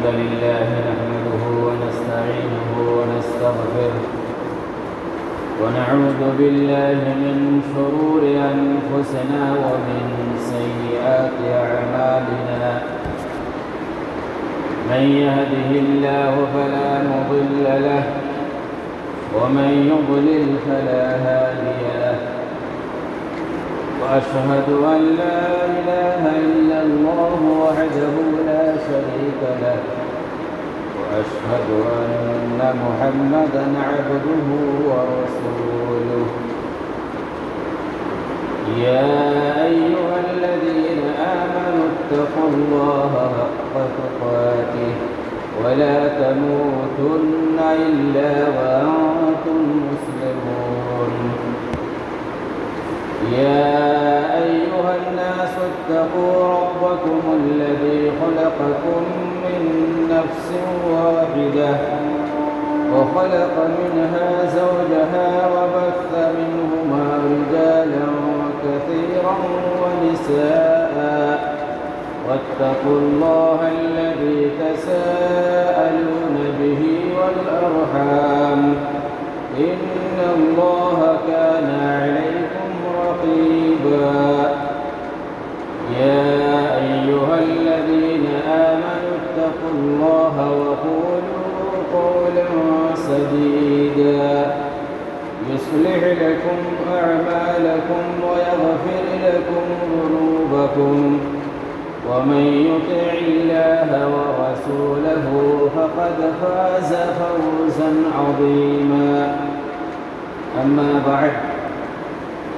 الحمد لله نحمده ونستعينه ونستغفره ونعوذ بالله من شرور أنفسنا ومن سيئات أعمالنا من يهده الله فلا مضل له ومن يضلل فلا هادي له وأشهد أن لا إله إلا الله وحده لا شريك له وأشهد أن محمدًا عبده ورسوله يا أيها الذين آمنوا اتقوا الله حق تقاته ولا تموتن إلا وأنتم مسلمون يا أيها الناس اتقوا ربكم الذي خلقكم من نفس واحدة وخلق منها زوجها وبث منهما رجالا كثيرا ونساء واتقوا الله الذي تساءلون به والأرحام إن الله كان عليكم رقيبا يا أيها الذين آمنوا اتقوا الله وقولوا قولا سديدا يصلح لكم أعمالكم ويغفر لكم ذنوبكم ومن يطع الله ورسوله فقد فاز فوزا عظيما أما بعد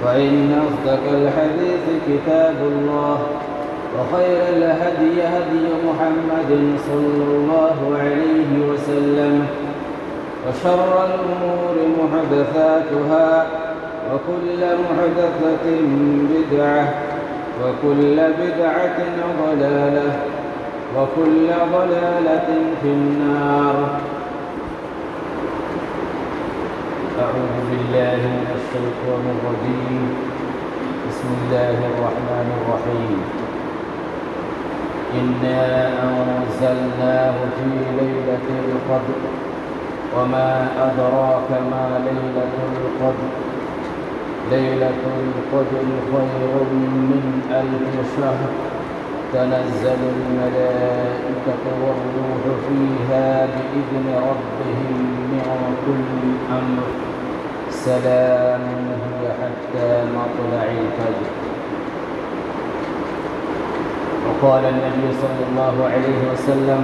فإن أصدق الحديث كتاب الله وخير الهدي هدي محمد صلى الله عليه وسلم وشر الأمور محدثاتها وكل محدثة بدعة وكل بدعة ضلالة وكل ضلالة في النار أعوذ بالله من الشيطان الرجيم بسم الله الرحمن الرحيم إنا أنزلناه في ليلة القدر وما أدراك ما ليلة القدر ليلة القدر خير من 1000 شهر تنزل الملائكة والروح فيها بإذن ربهم من كل أمر سلام هي حتى مطلع الفجر. وقال النبي صلى الله عليه وسلم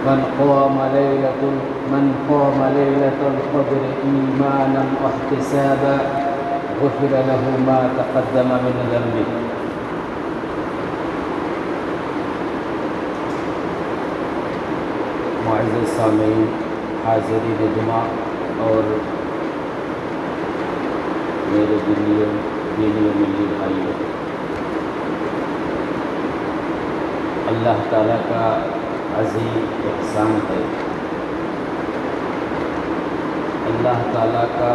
من قام ليلة القدر إيمانا واحتسابا غفر له ما تقدم من ذنبه. معزز سامعین، حاضرین جمعہ اور میرے دینی و ملی بھائیوں، اللہ تعالیٰ کا عظیم احسان ہے، اللہ تعالیٰ کا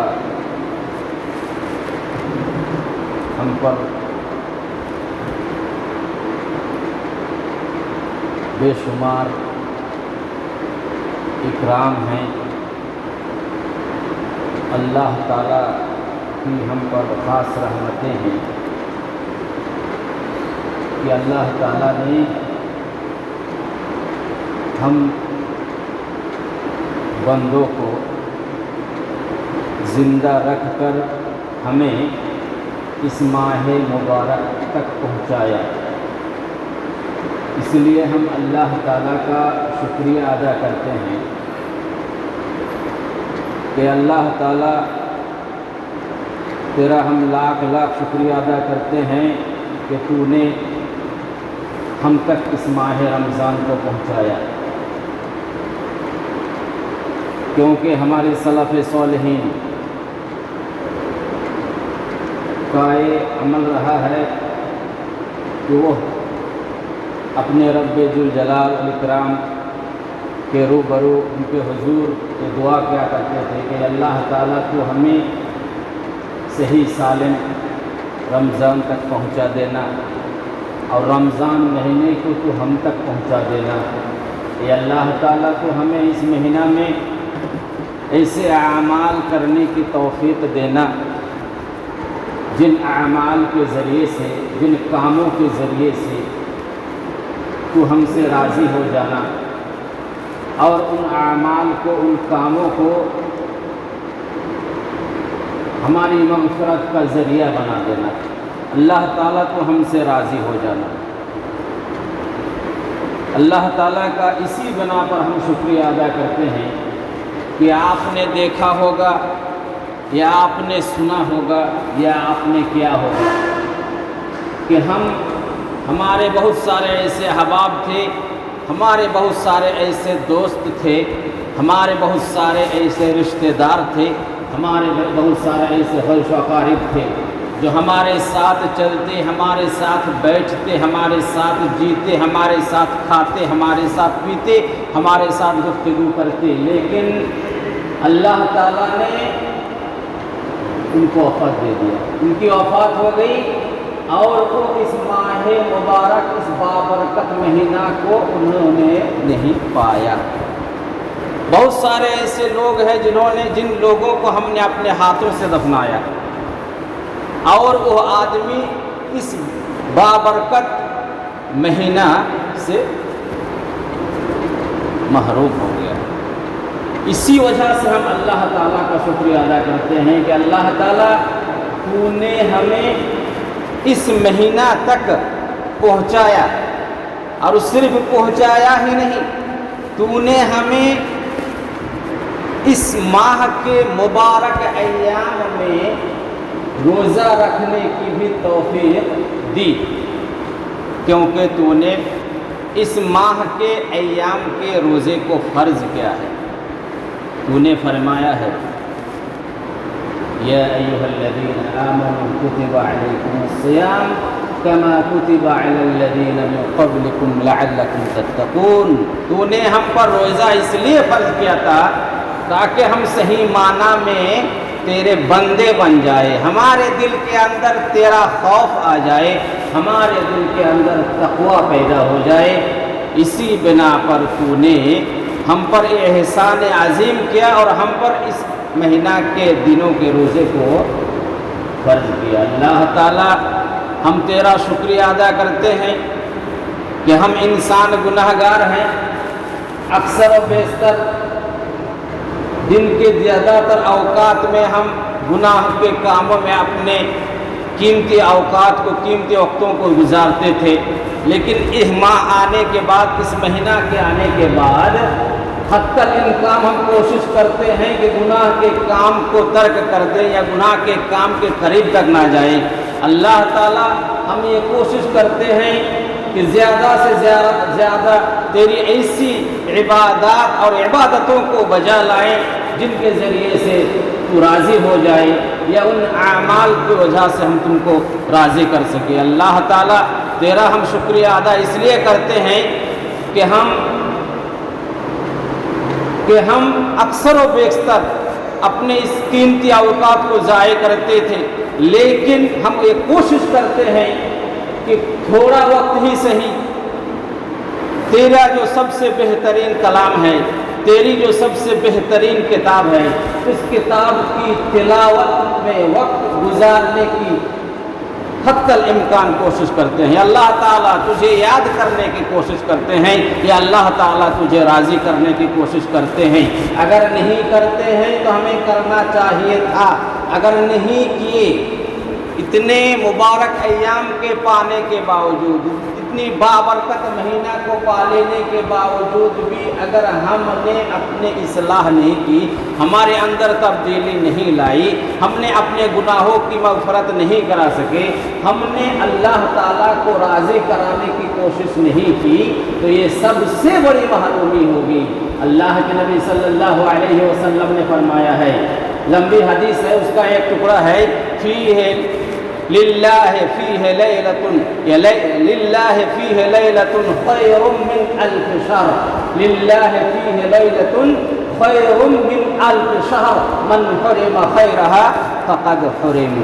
ہم پر بے شمار اکرام ہیں، اللہ تعالیٰ کی ہم پر خاص رحمتیں ہیں کہ اللہ تعالیٰ نے ہم بندوں کو زندہ رکھ کر ہمیں اس ماہ مبارک تک پہنچایا، اس لیے ہم اللہ تعالیٰ کا شکریہ ادا کرتے ہیں کہ اللہ تعالیٰ تیرا ہم لاکھ لاکھ شکریہ ادا کرتے ہیں کہ تو نے ہم تک اس ماہ رمضان کو پہنچایا، کیونکہ ہمارے سلف صالحین کا یہ عمل رہا ہے کہ وہ اپنے رب ذوالجلال والاکرام کے روبرو ان کے حضور یہ دعا کیا کرتے تھے کہ اللہ تعالیٰ تو ہمیں صحیح سالم رمضان تک پہنچا دینا، اور رمضان مہینے کو تو ہم تک پہنچا دینا۔ اے اللہ تعالیٰ تو ہمیں اس مہینہ میں ایسے اعمال کرنے کی توفیق دینا جن اعمال کے ذریعے سے، جن کاموں کے ذریعے سے تو ہم سے راضی ہو جانا، اور ان اعمال کو، ان کاموں کو ہماری مغفرت کا ذریعہ بنا دینا۔ اللہ تعالیٰ کو ہم سے راضی ہو جانا۔ اللہ تعالیٰ کا اسی بنا پر ہم شکریہ ادا کرتے ہیں کہ آپ نے دیکھا ہوگا یا آپ نے سنا ہوگا یا آپ نے کیا ہوگا کہ ہمارے بہت سارے ایسے احباب تھے، ہمارے بہت سارے ایسے دوست تھے، ہمارے بہت سارے ایسے رشتہ دار تھے، ہمارے بہت سارے ایسے خلش و اقارب تھے جو ہمارے ساتھ چلتے، ہمارے ساتھ بیٹھتے، ہمارے ساتھ جیتے، ہمارے ساتھ کھاتے، ہمارے ساتھ پیتے، ہمارے ساتھ گفتگو کرتے، لیکن اللہ تعالیٰ نے ان کو وفات دے دیا، ان کی وفات ہو گئی، اور وہ اس ماہ مبارک، اس بابرکت مہینہ کو انہوں نے نہیں پایا۔ بہت سارے ایسے لوگ ہیں جن لوگوں کو ہم نے اپنے ہاتھوں سے دفنایا، اور وہ آدمی اس بابرکت مہینہ سے محروم ہو گیا۔ اسی وجہ سے ہم اللہ تعالیٰ کا شکریہ ادا کرتے ہیں کہ اللہ تعالیٰ تو نے ہمیں اس مہینہ تک پہنچایا، اور صرف پہنچایا ہی نہیں، تو نے ہمیں اس ماہ کے مبارک ایام میں روزہ رکھنے کی بھی توفیق دی، کیونکہ تو نے اس ماہ کے ایام کے روزے کو فرض کیا ہے۔ تو نے فرمایا ہے یا ایھا الذین آمنوا کتب علیکم الصیام کما کتب علی الذین من قبلکم لعلکم تتقون۔ تو نے ہم پر روزہ اس لیے فرض کیا تھا تاکہ ہم صحیح معنی میں تیرے بندے بن جائے، ہمارے دل کے اندر تیرا خوف آ جائے، ہمارے دل کے اندر تقوی پیدا ہو جائے۔ اسی بنا پر تو نے ہم پر احسان عظیم کیا اور ہم پر اس مہینہ کے دنوں کے روزے کو فرض کیا۔ اللہ تعالیٰ ہم تیرا شکریہ ادا کرتے ہیں کہ ہم انسان گناہ گار ہیں، اکثر و بیشتر دن کے زیادہ تر اوقات میں ہم گناہ کے کاموں میں اپنے قیمتی اوقات کو، قیمتی وقتوں کو گزارتے تھے، لیکن اس ماہ آنے کے بعد، اس مہینہ کے آنے کے بعد حتی الامکان ہم کوشش کرتے ہیں کہ گناہ کے کام کو ترک کر دیں یا گناہ کے کام کے قریب تک نہ جائیں۔ اللہ تعالیٰ ہم یہ کوشش کرتے ہیں کہ زیادہ سے زیادہ تیری ایسی عبادات اور عبادتوں کو بجا لائیں جن کے ذریعے سے تو راضی ہو جائے، یا ان اعمال کی وجہ سے ہم تم کو راضی کر سکے۔ اللہ تعالیٰ تیرا ہم شکریہ ادا اس لیے کرتے ہیں کہ ہم اکثر و بیشتر اپنے اس قیمتی اوقات کو ضائع کرتے تھے، لیکن ہم یہ کوشش کرتے ہیں کہ تھوڑا وقت ہی صحیح تیرا جو سب سے بہترین کلام ہے، تیری جو سب سے بہترین کتاب ہے، اس کتاب کی تلاوت میں وقت گزارنے کی حتی الامکان کوشش کرتے ہیں۔ اللہ تعالیٰ تجھے یاد کرنے کی کوشش کرتے ہیں، یا اللہ تعالیٰ تجھے راضی کرنے کی کوشش کرتے ہیں۔ اگر نہیں کرتے ہیں تو ہمیں کرنا چاہیے تھا، اگر نہیں کیے، اتنے مبارک ایام کے پانے کے باوجود، اتنی بابرکت مہینہ کو پا لینے کے باوجود بھی اگر ہم نے اپنے اصلاح نہیں کی، ہمارے اندر تبدیلی نہیں لائی، ہم نے اپنے گناہوں کی مغفرت نہیں کرا سکے، ہم نے اللہ تعالیٰ کو راضی کرانے کی کوشش نہیں کی، تو یہ سب سے بڑی محرومی ہوگی۔ اللہ کے نبی صلی اللہ علیہ وسلم نے فرمایا ہے، لمبی حدیث ہے، اس کا ایک ٹکڑا ہے، فیہ للہ فیہ لیلۃ خیر من الف شہر، للہ فیہ لیلۃ خیر من الف شہر، من حرم خیرہا فقد حرم۔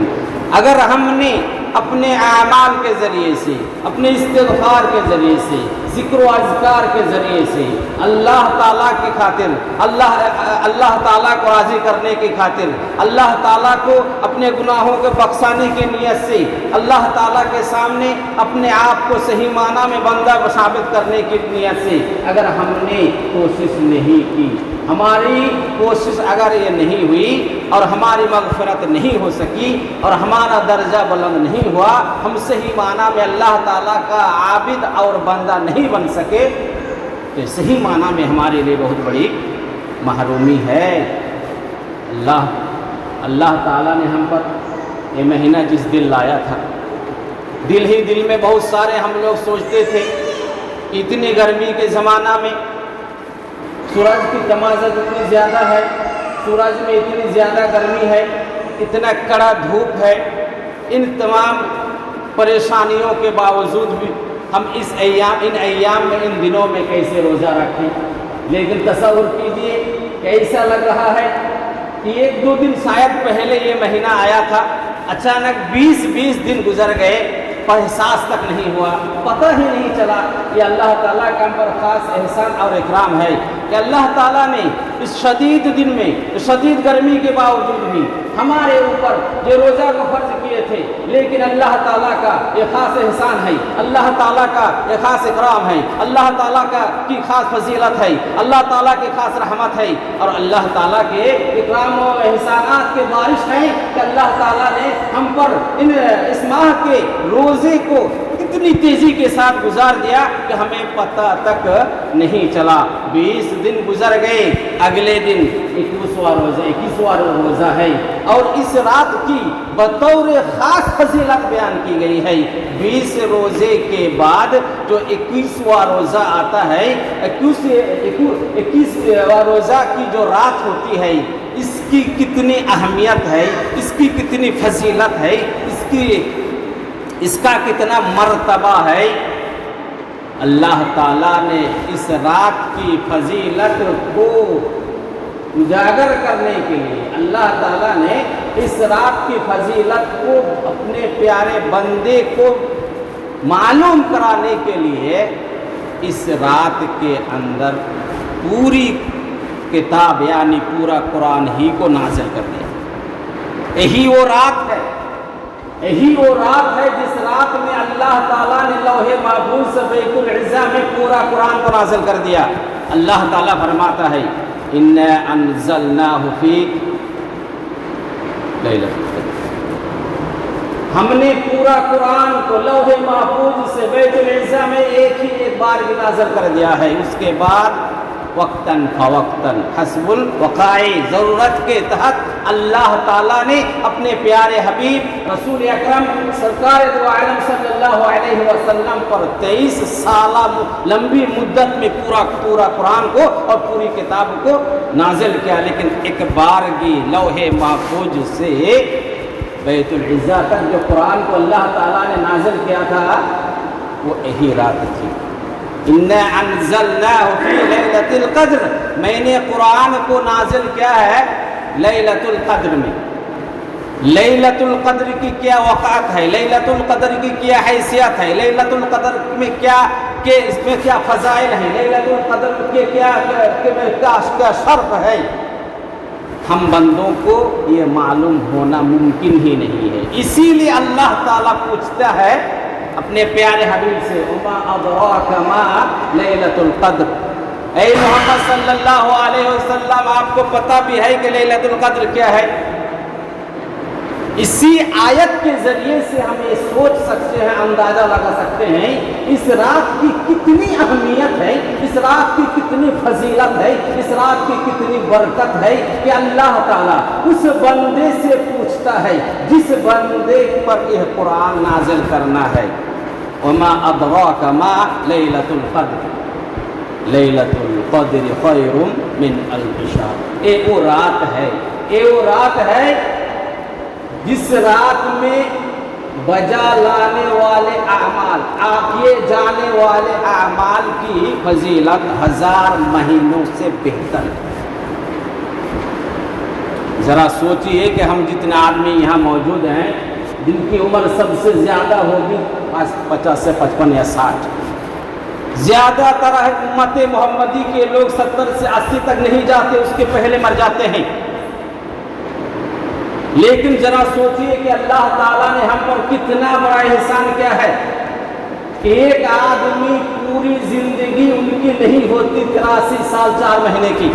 اگر ہم نے اپنے اعمال کے ذریعے سے، اپنے استغفار کے ذریعے سے، ذکر و اذکار کے ذریعے سے اللہ تعالیٰ کی خاطر، اللہ تعالیٰ کو راضی کرنے کی خاطر، اللہ تعالیٰ کو اپنے گناہوں کے بخشانے کی نیت سے، اللہ تعالیٰ کے سامنے اپنے آپ کو صحیح معنی میں بندہ ثابت کرنے کی نیت سے اگر ہم نے کوشش نہیں کی، ہماری کوشش اگر یہ نہیں ہوئی اور ہماری مغفرت نہیں ہو سکی اور ہمارا درجہ بلند نہیں ہوا، ہم صحیح معنی میں اللہ تعالیٰ کا عابد اور بندہ نہیں بن سکے، تو صحیح معنی میں ہمارے لیے بہت بڑی محرومی ہے۔ اللہ تعالیٰ نے ہم پر یہ مہینہ جس دن لایا تھا، دل ہی دل میں بہت سارے ہم لوگ سوچتے تھے کہ اتنی گرمی کے زمانہ میں سورج کی تمازت اتنی زیادہ ہے، سورج میں اتنی زیادہ گرمی ہے، اتنا کڑا دھوپ ہے، ان تمام پریشانیوں کے باوجود بھی ہم ان ایام میں، ان دنوں میں کیسے روزہ رکھیں۔ لیکن تصور کیجئے کیسا لگ رہا ہے کہ 1-2 دن شاید پہلے یہ مہینہ آیا تھا، اچانک 20 دن گزر گئے، پر احساس تک نہیں ہوا، پتہ ہی نہیں چلا۔ یہ اللہ تعالیٰ کا ہم پر خاص احسان اور اکرام ہے کہ اللہ تعالیٰ نے اس شدید دن میں، شدید گرمی کے باوجود بھی ہمارے اوپر جو روزہ کو فرض کیے تھے، لیکن اللہ تعالیٰ کا یہ خاص احسان ہے، اللہ تعالیٰ کا یہ خاص اکرام ہے، اللہ تعالیٰ کی خاص فضیلت ہے، اللہ تعالیٰ کی خاص رحمت ہے، اور اللہ تعالیٰ کے اکرام و احسانات کے بارش ہیں کہ اللہ تعالیٰ نے ہم پر اس ماہ کے روزے کو اتنی تیزی کے ساتھ گزار دیا کہ ہمیں پتہ تک نہیں چلا۔ 20 دن گزر گئے، اگلے دن 21واں روزہ ہے، اور اس رات کی بطور خاص فضیلت بیان کی گئی ہے۔ 20 روزے کے بعد جو 21واں روزہ آتا ہے، 21واں روزہ کی جو رات ہوتی ہے، اس کی کتنی اہمیت ہے، اس کی کتنی فضیلت ہے، اس کا کتنا مرتبہ ہے۔ اللہ تعالیٰ نے اس رات کی فضیلت کو اجاگر کرنے کے لیے، اللہ تعالیٰ نے اس رات کی فضیلت کو اپنے پیارے بندے کو معلوم کرانے کے لیے اس رات کے اندر پوری کتاب یعنی پورا قرآن ہی کو نازل کر دیا۔ یہی وہ رات ہے جس رات میں اللہ تعالیٰ نے لوح محفوظ سے بیت العزا میں پورا قرآن کو نازل کر دیا۔ اللہ تعالیٰ فرماتا ہے اِنَّا أَنزَلْنَاهُ فِي لَيْلَةِ الْقَدْرِ، ہم نے پورا قرآن کو لوح محفوظ سے بیت العزا میں ایک بار بھی نازل کر دیا ہے۔ اس کے بعد وقتاً فوقتاً حسب الوقائع، ضرورت کے تحت اللہ تعالیٰ نے اپنے پیارے حبیب رسول اکرم سرکار دو عالم صلی اللہ علیہ وسلم پر 23 سالہ لمبی مدت میں پورا قرآن کو اور پوری کتاب کو نازل کیا، لیکن ایک بارگی لوح محفوظ سے بیت العزا تک جو قرآن کو اللہ تعالیٰ نے نازل کیا تھا وہ یہی رات تھی۔ اِنَّا أَنزَلْنَاهُ فِي لَيْلَةِ الْقَدْرِ، میں نے قرآن کو نازل کیا ہے لیلۃ القدر میں۔ لیلۃ القدر کی کیا وقعت ہے، لیلۃ القدر کی کیا حیثیت ہے، لیلۃ القدر میں اس میں کیا فضائل ہیں، لیلۃ القدر کے کیا شرف ہے، ہم بندوں کو یہ معلوم ہونا ممکن ہی نہیں ہے۔ اسی لیے اللہ تعالیٰ پوچھتا ہے اپنے پیارے حبیب سے وما ادراک ما لیلۃ القدر، اے محمد صلی اللہ علیہ وسلم آپ کو پتہ بھی ہے کہ لیلۃ القدر کیا ہے؟ اسی آیت کے ذریعے سے ہم یہ سوچ سکتے ہیں، اندازہ لگا سکتے ہیں اس رات کی کتنی اہمیت ہے، اس رات کی کتنی فضیلت ہے، اس رات کی کتنی برکت ہے کہ اللہ تعالیٰ اس بندے سے پوچھتا ہے جس بندے پر یہ قرآن نازل کرنا ہے۔ وما ادراک ما لیلۃ القدر، لیلۃ القدر خیر من الف شہر، یہ وہ رات ہے جس رات میں بجا لانے والے اعمال، کیے جانے والے اعمال کی فضیلت 1000 مہینوں سے بہتر ہے۔ ذرا سوچئے کہ ہم جتنے آدمی یہاں موجود ہیں جن کی عمر سب سے زیادہ ہوگی 50 سے 55 یا 60. زیادہ تر امت محمدی کے لوگ 70 سے 80 تک نہیں جاتے، اس کے پہلے مر جاتے ہیں. لیکن ذرا سوچئے کہ اللہ تعالیٰ نے ہم پر کتنا بڑا احسان کیا ہے. ایک آدمی پوری زندگی ان کی نہیں ہوتی 83 سال 4 مہینے کی.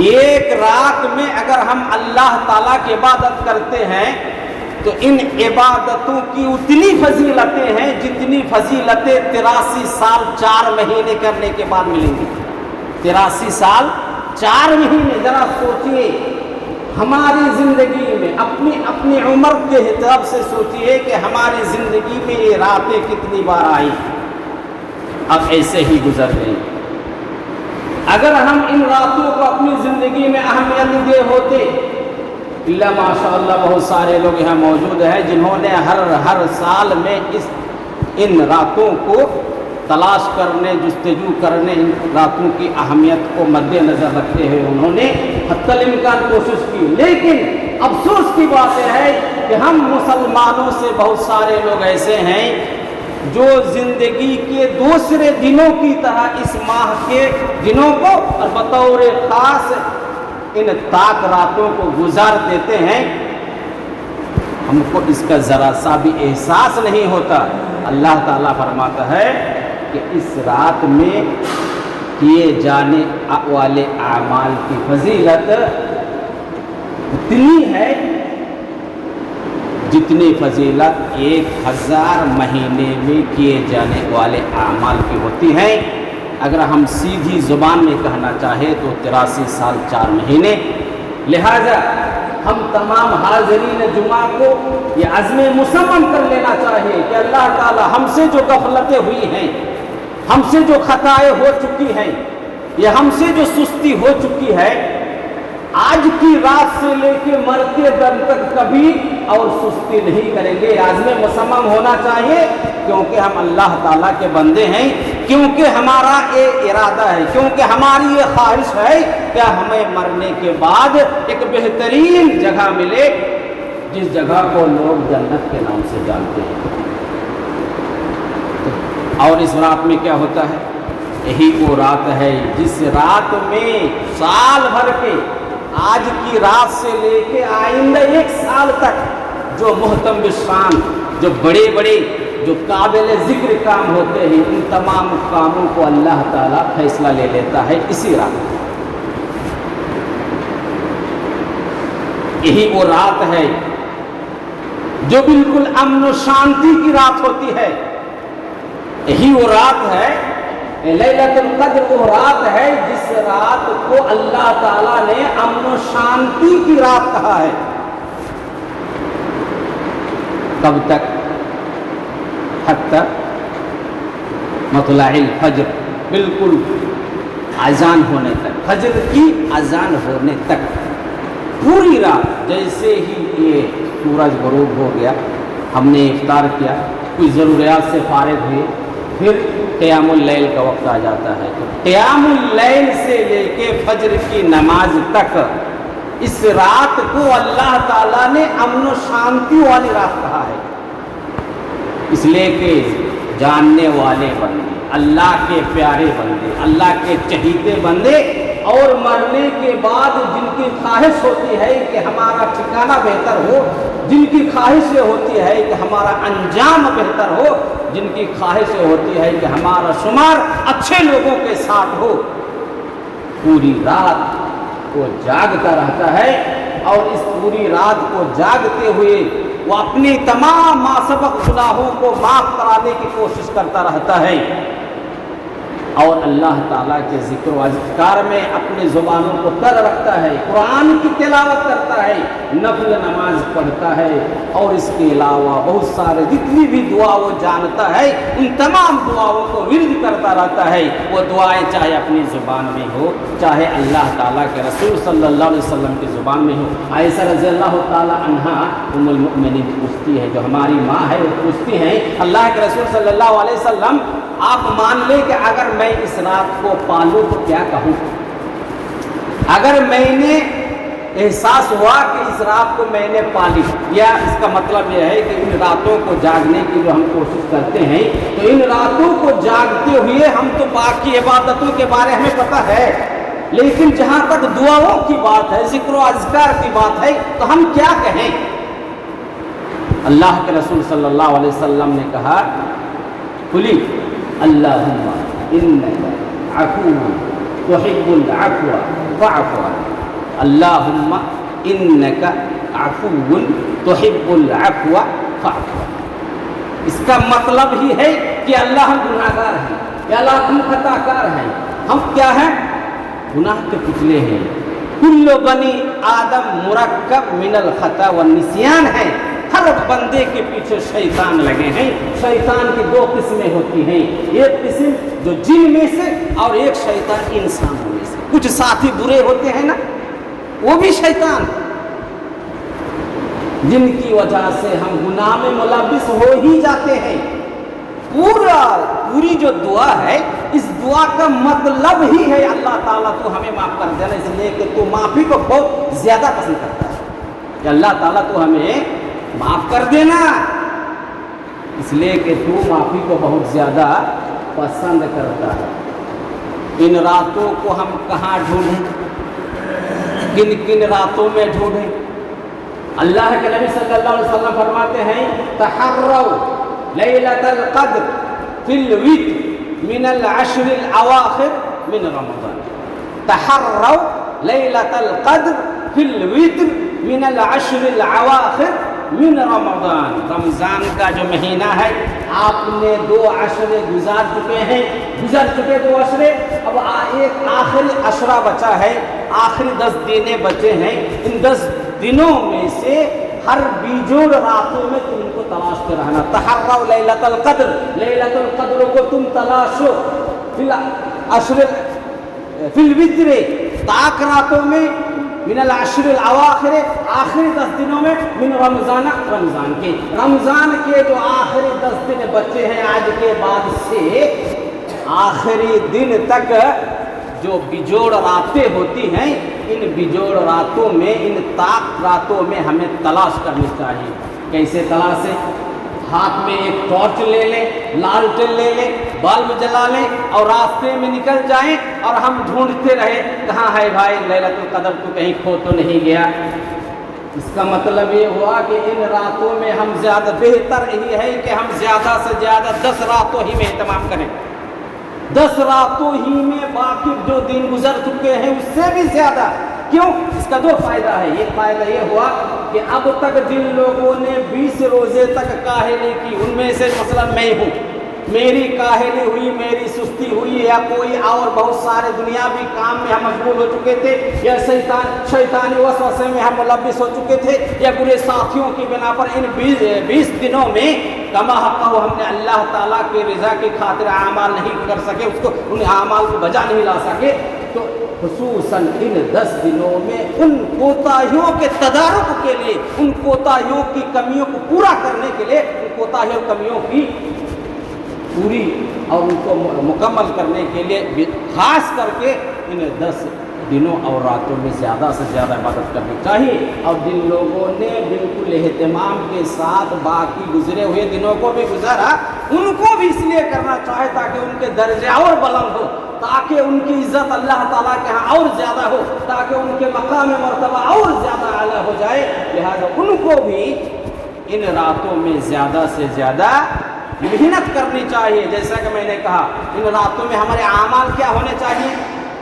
ایک رات میں اگر ہم اللہ تعالیٰ کی عبادت کرتے ہیں تو ان عبادتوں کی اتنی فضیلتیں ہیں جتنی فضیلتیں 83 سال 4 مہینے کرنے کے بعد ملیں گی. 83 سال 4 مہینے. ذرا سوچئے ہماری زندگی میں اپنی عمر کے حساب سے سوچئے کہ ہماری زندگی میں یہ راتیں کتنی بار آئی، اب ایسے ہی گزر گئی. اگر ہم ان راتوں کو اپنی زندگی میں اہمیت دے ہوتے، اللہ ماشاء اللہ بہت سارے لوگ یہاں موجود ہیں جنہوں نے ہر سال میں ان راتوں کو تلاش کرنے، جستجو کرنے، ان راتوں کی اہمیت کو مد نظر رکھتے ہوئے انہوں نے حتی الامکان کوشش کی. لیکن افسوس کی بات ہے کہ ہم مسلمانوں سے بہت سارے لوگ ایسے ہیں جو زندگی کے دوسرے دنوں کی طرح اس ماہ کے دنوں کو اور بطور خاص ان تاک راتوں کو گزار دیتے ہیں. ہم کو اس کا ذرا سا بھی احساس نہیں ہوتا. اللہ تعالیٰ فرماتا ہے کہ اس رات میں کیے جانے والے اعمال کی فضیلت اتنی ہے جتنی فضیلت 1000 مہینے میں کیے جانے والے اعمال کی ہوتی ہیں. اگر ہم سیدھی زبان میں کہنا چاہیں تو 83 سال 4 مہینے. لہذا ہم تمام حاضرین جمعہ کو یہ عزم مصمم کر لینا چاہیے کہ اللہ تعالی ہم سے جو غفلتیں ہوئی ہیں، ہم سے جو خطائیں ہو چکی ہیں، یا ہم سے جو سستی ہو چکی ہے، آج کی رات سے لے کے مرتے دم تک کبھی اور سستی نہیں کریں گے. عزم مصمم ہونا چاہیے کیونکہ ہم اللہ تعالیٰ کے بندے ہیں، کیونکہ ہمارا یہ ارادہ ہے، کیونکہ ہماری یہ خواہش ہے کہ ہمیں مرنے کے بعد ایک بہترین جگہ ملے جس جگہ کو لوگ جنت کے نام سے جانتے ہیں. اور اس رات میں کیا ہوتا ہے؟ یہی وہ رات ہے جس رات میں سال بھر کے آج کی رات سے لے کے آئندہ 1 سال تک جو محتم شان، جو بڑے بڑے جو قابل ذکر کام ہوتے ہیں، ان تمام کاموں کو اللہ تعالیٰ فیصلہ لے لیتا ہے اسی رات. یہی وہ رات ہے جو بالکل امن و شانتی کی رات ہوتی ہے. یہی وہ رات ہے لیلۃ القدر، وہ رات ہے جس رات کو اللہ تعالیٰ نے امن و شانتی کی رات کہا ہے. کب تک؟ حتی مطلع الفجر، بالکل اذان ہونے تک، فجر کی اذان ہونے تک پوری رات. جیسے ہی یہ سورج غروب ہو گیا، ہم نے افطار کیا، کوئی ضروریات سے فارغ ہوئے، پھر قیام اللیل کا وقت آ جاتا ہے. تو قیام اللیل سے لے کے فجر کی نماز تک اس رات کو اللہ تعالیٰ نے امن و شانتی والی رات کہا ہے. اس لیے کہ جاننے والے بندے، اللہ کے پیارے بندے، اللہ کے چہیتے بندے، اور مرنے کے بعد جن کی خواہش ہوتی ہے کہ ہمارا ٹھکانہ بہتر ہو، جن کی خواہش یہ ہوتی ہے کہ ہمارا انجام بہتر ہو، جن کی خواہش یہ ہوتی ہے کہ ہمارا شمار اچھے لوگوں کے ساتھ ہو، پوری رات وہ جاگتا رہتا ہے. اور اس پوری رات کو جاگتے ہوئے وہ اپنی تمام ماسبق گناہوں کو معاف کرانے کی کوشش کرتا رہتا ہے، اور اللہ تعالیٰ کے ذکر و اذکار میں اپنی زبانوں کو تر رکھتا ہے، قرآن کی تلاوت کرتا ہے، نفل نماز پڑھتا ہے، اور اس کے علاوہ بہت سارے جتنی بھی دعا وہ جانتا ہے ان تمام دعاؤں کو ورد کرتا رہتا ہے. وہ دعائیں چاہے اپنی زبان میں ہو، چاہے اللہ تعالیٰ کے رسول صلی اللہ علیہ وسلم کی زبان میں ہو. عائشہ رضی اللہ تعالیٰ عنہا ام المؤمنین پوچھتی ہے، جو ہماری ماں ہے، وہ پوچھتی ہیں اللہ کے رسول صلی اللہ علیہ وسلم آپ مان لیں کہ اگر میں اس رات کو پالوں تو کیا کہوں؟ اگر میں نے احساس ہوا کہ اس رات کو میں نے پالی، یا اس کا مطلب یہ ہے کہ ان راتوں کو جاگنے کی جو ہم کوشش کرتے ہیں، تو ان راتوں کو جاگتے ہوئے ہم تو باقی عبادتوں کے بارے ہمیں پتہ ہے، لیکن جہاں تک دعاؤں کی بات ہے، ذکر و اذکار کی بات ہے، تو ہم کیا کہیں؟ اللہ کے رسول صلی اللہ علیہ وسلم نے کہا قلی اللہم انک عفو تحب العفو فاعف عنی، اللہم انک عفو تحب العفو فاعف عنی۔ اس کا مطلب ہی ہے کہ اللہ ہم گناہ گار ہیں، کہ اللہ ہم خطا کار ہیں، ہم کیا ہیں؟ گناہ کے پتلے ہیں۔ کل بنی آدم مرکب من الخطا والنسیان ہے، ہر بندے کے پیچھے شیطان لگے ہیں۔ شیطان کی دو قسمیں ہوتی ہیں، ایک قسم جو جن میں سے اور ایک شیطان انسانوں میں سے۔ کچھ ساتھی برے ہوتے ہیں نا، وہ بھی شیطان، جن کی وجہ سے ہم گناہ میں ملوث ہو ہی جاتے ہیں۔ پوری جو دعا ہے، اس دعا کا مطلب ہی ہے اللہ تعالیٰ تو ہمیں معاف کر دینا، اس لیے کہ تو معافی کو بہت زیادہ پسند کرتا ہے، کہ اللہ تعالیٰ تو ہمیں معاف کر دینا، اس لیے کہ تو معافی کو بہت زیادہ پسند کرتا ہے۔ ان راتوں کو ہم کہاں ڈھونڈیں؟ کن کن راتوں میں ڈھونڈیں؟ اللہ کے نبی صلی اللہ علیہ وسلم فرماتے ہیں تحروا لیلۃ القدر فی الوتر من العشر الاواخر من رمضان، تحروا لیلۃ القدر فی الوتر من العشر الاواخر من رمضان۔ رمضان کا جو مہینہ ہے، آپ نے 2 عشرے گزار چکے ہیں، گزر چکے 2 عشرے، اب ایک آخری عشرہ بچا ہے، آخری 10 دن بچے ہیں۔ ان 10 دنوں میں سے ہر بیجوڑ راتوں میں تم کو تلاشتے رہنا۔ تحروا لیلۃ القدر، لیلۃ القدر کو تم تلاشو، فی العشر فی الوتر، طاق راتوں میں، من العشر الاواخر، آخری 10 دنوں میں، من رمضان، رمضان کے، رمضان کے جو آخری 10 دن بچے ہیں آج کے بعد سے آخری دن تک جو بجوڑ راتیں ہوتی ہیں، ان بجوڑ راتوں میں، ان طاق راتوں میں ہمیں تلاش کرنی چاہیے۔ کیسے تلاش ہے؟ ہاتھ میں ایک ٹارچ لے لیں، لالٹین لے لیں، بلب جلا لیں اور راستے میں نکل جائیں اور ہم ڈھونڈتے رہے کہاں ہے بھائی لیلۃ القدر، تو کہیں کھو تو نہیں گیا۔ اس کا مطلب یہ ہوا کہ ان راتوں میں ہم زیادہ، بہتر یہی ہے کہ ہم زیادہ سے زیادہ 10 راتوں ہی میں اہتمام کریں، 10 راتوں ہی میں، باقی جو دن گزر چکے ہیں اس سے بھی زیادہ۔ کیوں؟ اس کا 2 فائدہ ہے۔ ایک فائدہ یہ ہوا کہ اب تک جن لوگوں نے 20 روزے تک کاہلی کی، ان میں سے مثلا میں ہوں، میری کاہلی ہوئی، میری سستی ہوئی، یا کوئی اور بہت سارے دنیاوی کام میں ہم مشغول ہو چکے تھے، یا شیطانی وسوسے میں ہم ملوث ہو چکے تھے، یا برے ساتھیوں کی بنا پر ان 20 دنوں میں کما حقہ ہم نے اللہ تعالیٰ کی رضا کی خاطر اعمال نہیں کر سکے، اس کو، ان اعمال کو بجا نہیں لا سکے، تو خصوصاً ان 10 دنوں میں ان کوتاہیوں کے تدارک کے لیے، ان کوتاہیوں کی کمیوں کو پورا کرنے کے لیے، ان کوتاہیوں کمیوں کی پوری اور ان کو مکمل کرنے کے لیے خاص کر کے ان 10 دنوں اور راتوں میں زیادہ سے زیادہ عبادت کرنی چاہیے۔ اور جن لوگوں نے بالکل اہتمام کے ساتھ باقی گزرے ہوئے دنوں کو بھی گزارا، ان کو بھی اس لیے کرنا چاہے تاکہ ان کے درجے اور بلند ہو، تاکہ ان کی عزت اللہ تعالیٰ کے ہاں اور زیادہ ہو، تاکہ ان کے مقام مرتبہ اور زیادہ اعلیٰ ہو جائے۔ لہذا ان کو بھی ان راتوں میں زیادہ سے زیادہ محنت کرنی چاہیے۔ جیسا کہ میں نے کہا، ان راتوں میں ہمارے اعمال کیا ہونے چاہیے،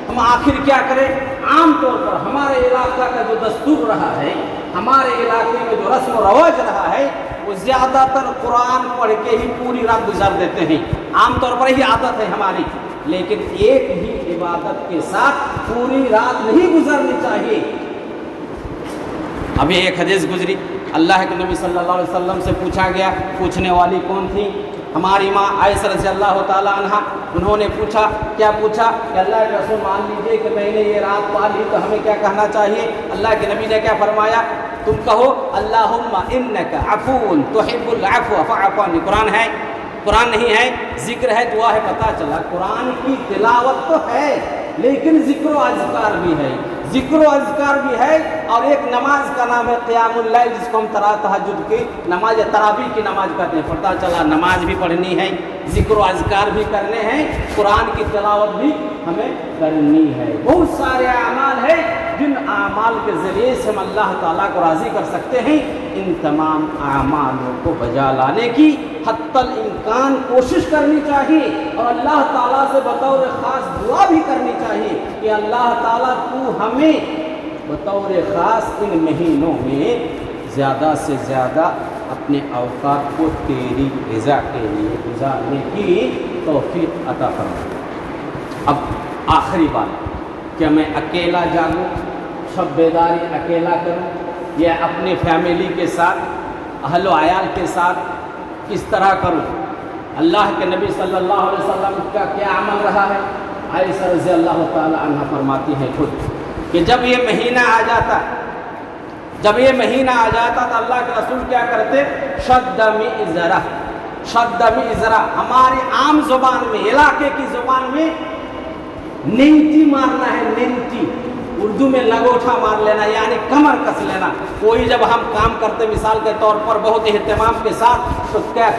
ہم آخر کیا کریں؟ عام طور پر ہمارے علاقہ کا جو دستور رہا ہے، ہمارے علاقے میں جو رسم و رواج رہا ہے، وہ زیادہ تر قرآن پڑھ کے ہی پوری رات گزار دیتے ہیں۔ عام طور پر ہی عادت ہے ہماری، لیکن ایک ہی عبادت کے ساتھ پوری رات نہیں گزرنی چاہیے۔ ابھی ایک حدیث گزری، اللہ کے نبی صلی اللہ علیہ وسلم سے پوچھا گیا، پوچھنے والی کون تھی؟ ہماری ماں عائشہ رضی اللہ تعالیٰ عنہ۔ انہوں نے پوچھا، کیا پوچھا کہ اللہ کے رسول مان لیجئے کہ میں نے یہ رات پا لی تو ہمیں کیا کہنا چاہیے؟ اللہ کے نبی نے کیا فرمایا؟ تم کہو اللہم انک عفو تحب العفو فاعف عنی۔ قرآن ہے؟ قرآن نہیں ہے، ذکر ہے، دعا ہے، پتہ چلا قرآن کی تلاوت تو ہے لیکن ذکر و اذکار بھی ہے۔ ذکر و اذکار بھی ہے، اور ایک نماز کا نام ہے قیام اللیل، جس کو ہم تہجد کی نماز یا تراویح کی نماز کہتے ہیں۔ پتہ چلا نماز بھی پڑھنی ہے، ذکر و اذکار بھی کرنے ہیں، قرآن کی تلاوت بھی ہمیں کرنی ہے۔ بہت سارے اعمال ہیں جن اعمال کے ذریعے سے ہم اللہ تعالیٰ کو راضی کر سکتے ہیں۔ ان تمام اعمالوں کو بجا لانے کی حتی الامکان کوشش کرنی چاہیے، اور اللہ تعالیٰ سے بطور خاص دعا بھی کرنی چاہیے کہ اللہ تعالیٰ تو ہمیں بطور خاص ان مہینوں میں زیادہ سے زیادہ اپنے اوقات کو تیری رضا کے لیے گزارنے کی توفیق عطا فرما۔ اب آخری بات، کیا میں اکیلا جاگوں، شب بیداری اکیلا کروں، یا اپنے فیملی کے ساتھ، اہل و عیال کے ساتھ کس طرح کروں؟ اللہ کے نبی صلی اللہ علیہ وسلم کا کیا عمل رہا ہے؟ عائشہ رضی اللہ تعالی عنہ فرماتی ہیں خود کہ جب یہ مہینہ آ جاتا تو اللہ کے رسول کیا کرتے؟ شد مئزرہ، ہماری عام زبان میں، علاقے کی زبان میں نینتی مارنا ہے، نینتی، اردو میں لگوٹھا مار لینا، یعنی کمر کس لینا۔ کوئی جب ہم کام کرتے مثال کے طور پر بہت اہتمام کے ساتھ، تو کیا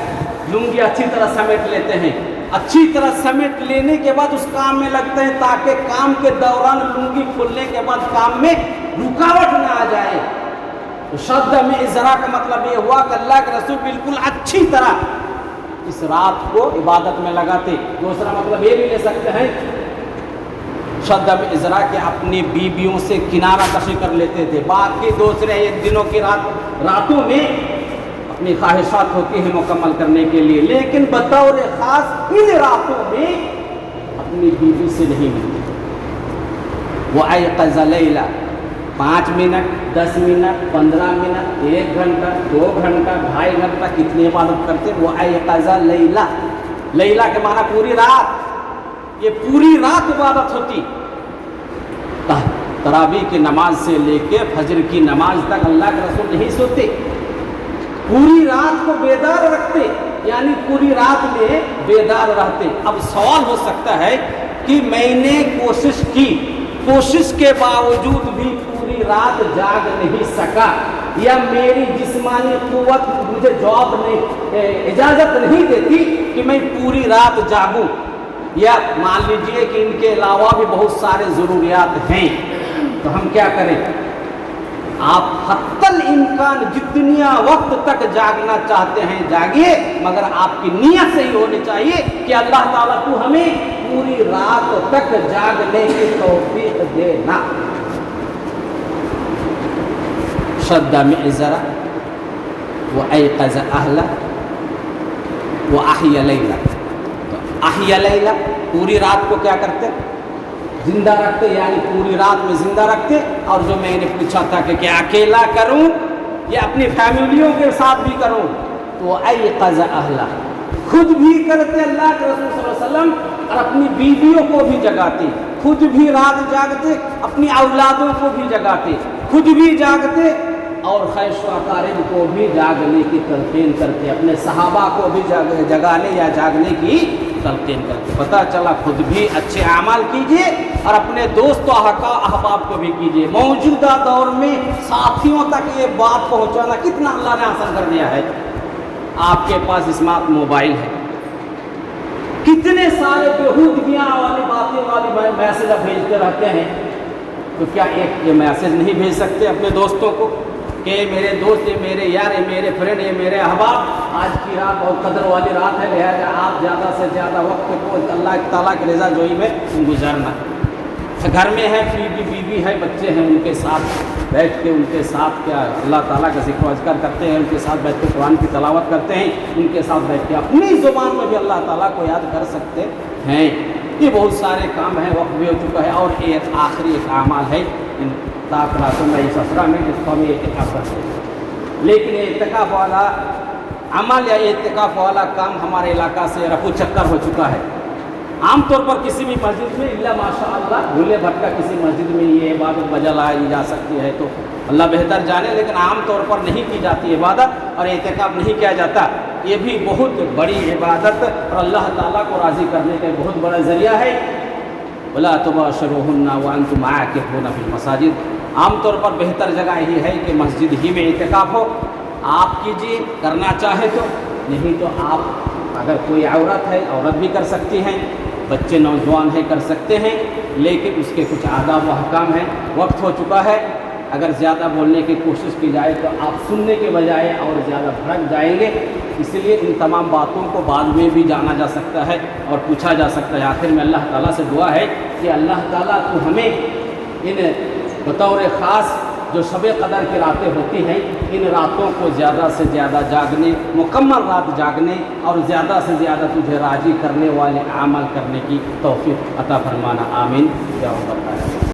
لنگی اچھی طرح سمیٹ لیتے ہیں، اچھی طرح سمیٹ لینے کے بعد اس کام میں لگتے ہیں تاکہ کام کے دوران لنگی کھلنے کے بعد کام میں رکاوٹ نہ آ جائے۔ تو شد مئزرہ کا مطلب یہ ہوا کہ اللہ کے رسول بالکل اچھی طرح اس رات کو عبادت میں لگاتے۔ دوسرا مطلب یہ بھی لے سکتے ہیں شد مئزرہ کہ اپنی بیویوں سے کنارہ کشی کر لیتے تھے، باقی دوسرے دنوں کی راتوں میں اپنی خواہشات ہوتی ہیں مکمل کرنے کے لیے، لیکن بطور خاص ان راتوں میں اپنی بیوی سے نہیں ملتے۔ وَأَيْقَظَ لَيْلًا، 5 منٹ، 10 منٹ، 15 منٹ، 1 گھنٹہ، 2 گھنٹہ، 2.5 گھنٹہ، کتنی عبادت کرتے؟ وَأَيْقَظَ لَيْلًا، لیلہ کے معنی پوری رات، یہ پوری رات عبادت ہوتی۔ تراویح کی نماز سے لے کے فجر کی نماز تک اللہ کے رسول نہیں سوتے، پوری رات کو بیدار رکھتے، یعنی پوری رات میں بیدار رہتے۔ اب سوال ہو سکتا ہے کہ میں نے کوشش کی، کوشش کے باوجود بھی پوری رات جاگ نہیں سکا، یا میری جسمانی قوت مجھے اجازت نہیں دیتی کہ میں پوری رات جاگوں، یا مان لیجئے کہ ان کے علاوہ بھی بہت سارے ضروریات ہیں، تو ہم کیا کریں؟ آپ حتی الامکان جتنی وقت تک جاگنا چاہتے ہیں جاگیے، مگر آپ کی نیت صحیح ہونی چاہیے کہ اللہ تعالیٰ تو ہمیں پوری رات تک جاگنے کی توفیق دینا۔ شد مئزرہ وَأَيْقَظَ أَهْلَهُ وَأَحْيَا لَيْلًا، احیا لیلہ پوری رات کو کیا کرتے؟ زندہ رکھتے، یعنی پوری رات میں زندہ رکھتے۔ اور جو میں نے پوچھا تھا کہ کیا اکیلا کروں یا اپنی فیملیوں کے ساتھ بھی کروں، تو ایقظ اہلہ، خود بھی کرتے اللہ کے رسول صلی اللہ علیہ وسلم، اور اپنی بیویوں کو بھی جگاتے، خود بھی رات جاگتے، اپنی اولادوں کو بھی جگاتے، خود بھی جاگتے، اور خیش و اقارب کو بھی جاگنے کی تلقین کرتے، اپنے صحابہ کو بھی جگانے یا جاگنے کی تلقین کرتے۔ پتہ چلا خود بھی اچھے اعمال کیجئے اور اپنے دوست و احباب کو بھی کیجئے۔ موجودہ دور میں ساتھیوں تک یہ بات پہنچانا کتنا اللہ نے آسان کر دیا ہے۔ آپ کے پاس اسمارٹ موبائل ہے، کتنے سارے بےہودگیاں والی باتیں والی میسج آپ بھیجتے رہتے ہیں، تو کیا ایک یہ میسج نہیں بھیج سکتے اپنے دوستوں کو کہ میرے دوست، یہ میرے یار، یہ میرے فرینڈ، یہ میرے احباب، آج کی رات بہت قدر والی رات ہے، لہذا آپ زیادہ سے زیادہ وقت کو اللہ تعالیٰ کی رضا جوئی میں گزارنا۔ گھر میں ہے، بیوی ہے، بچے ہیں، ان کے ساتھ بیٹھ کے ان کے ساتھ کیا اللہ تعالیٰ کا ذکر و اذکار کرتے ہیں، ان کے ساتھ بیٹھ کے قرآن کی تلاوت کرتے ہیں، ان کے ساتھ بیٹھ کے اپنی زبان میں بھی اللہ تعالیٰ کو یاد کر سکتے ہیں۔ یہ بہت سارے کام ہیں، وقت بھی ہو چکا ہے، اور ایک آخری ایک اعمال ہے راتوں میں اس اسرا میں، جس کو ہم اعتکاف کرتے ہیں، لیکن یہ اعتکاف والا عمل یا اعتکاف والا کام ہمارے علاقہ سے رفو چکر ہو چکا ہے۔ عام طور پر کسی بھی مسجد میں الا ماشاء اللہ بھولے بھٹکا کسی مسجد میں یہ عبادت بجا لائی جا سکتی ہے تو اللہ بہتر جانے، لیکن عام طور پر نہیں کی جاتی عبادت اور اعتکاف نہیں کیا جاتا۔ یہ بھی بہت بڑی عبادت اور اللہ تعالیٰ کو راضی کرنے کا بہت بڑا ذریعہ ہے۔ ولا تباشروهن وانتم عاکفون فی المساجد۔ عام طور پر بہتر جگہ یہی ہے کہ مسجد ہی میں اعتکاف ہو، آپ کیجیے کرنا چاہے تو، نہیں تو آپ اگر کوئی عورت ہے عورت بھی کر سکتی ہیں، بچے نوجوان ہیں کر سکتے ہیں، لیکن اس کے کچھ آداب و احکام ہیں۔ وقت ہو چکا ہے، اگر زیادہ بولنے کی کوشش کی جائے تو آپ سننے کے بجائے اور زیادہ بھڑک جائیں گے، اس لیے ان تمام باتوں کو بعد میں بھی جانا جا سکتا ہے اور پوچھا جا سکتا ہے۔ آخر میں اللہ تعالیٰ سے دعا ہے کہ اللہ تعالیٰ تو ہمیں ان بطور خاص جو شب قدر کی راتیں ہوتی ہیں، ان راتوں کو زیادہ سے زیادہ جاگنے، مکمل رات جاگنے اور زیادہ سے زیادہ تجھے راضی کرنے والے عمل کرنے کی توفیق عطا فرمانا، آمین یا رب العالمین۔